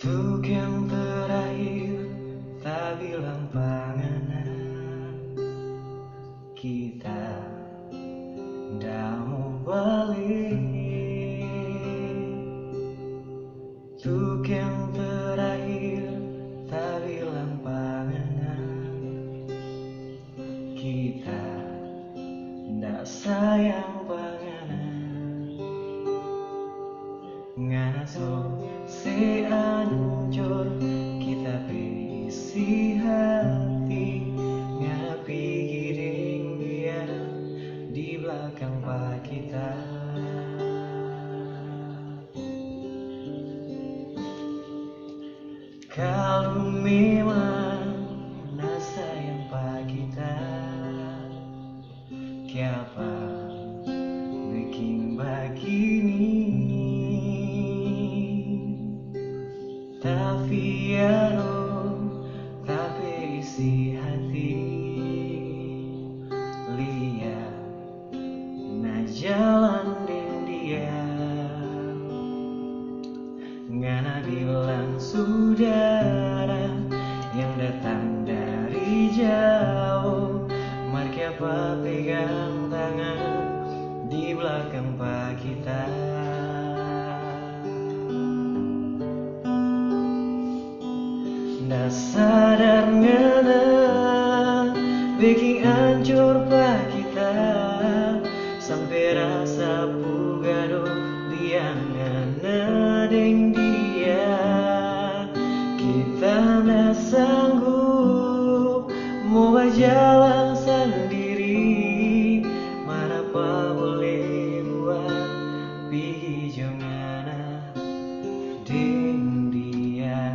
Untuk yang terakhir, tak bilang panganan. Kita ndak mau balik. Untuk yang terakhir, tak bilang panganan. Kita ndak sayang panganan. Ngaso se ancur kita berisi hati, ngapi giring dia di belakang pak kita. Kalau memang sayang pak kita, kenapa bikin begini? Tapi ya tapi isi hati lihat na jalan dengan dia. Ngana bilang saudara yang datang dari jauh, mari apa pegang tangan di belakang pak kita. Ndak sadar ngana bikin hancur pak kita, sampai rasa pugado dia ngana deng dia. Kita ndak sanggup mau berjalan sendiri, mana apa boleh buat pergi jongana deng dia.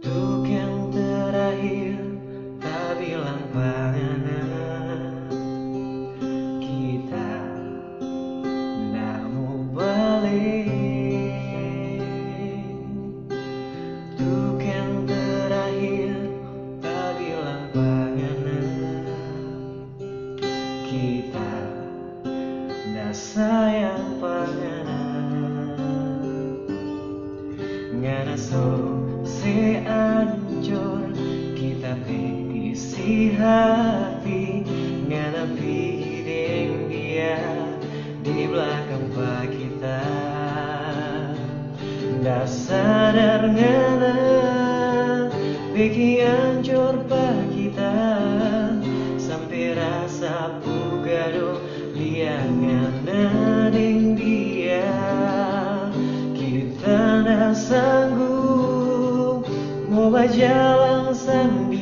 Untuk yang terakhir, tak bilang panganan. Kita ndak mau balik. Untuk yang terakhir, tak bilang panganan. Kita ndak sayang panganan. Ngana so se ancur kita berisi hati, ngana piring dia di belakang pak kita. Ndak sadar ngana bikin hancur pak kita, sampai rasa pugado dia ngana deng dia. Kita ndak sanggup mau berjalan sendiri,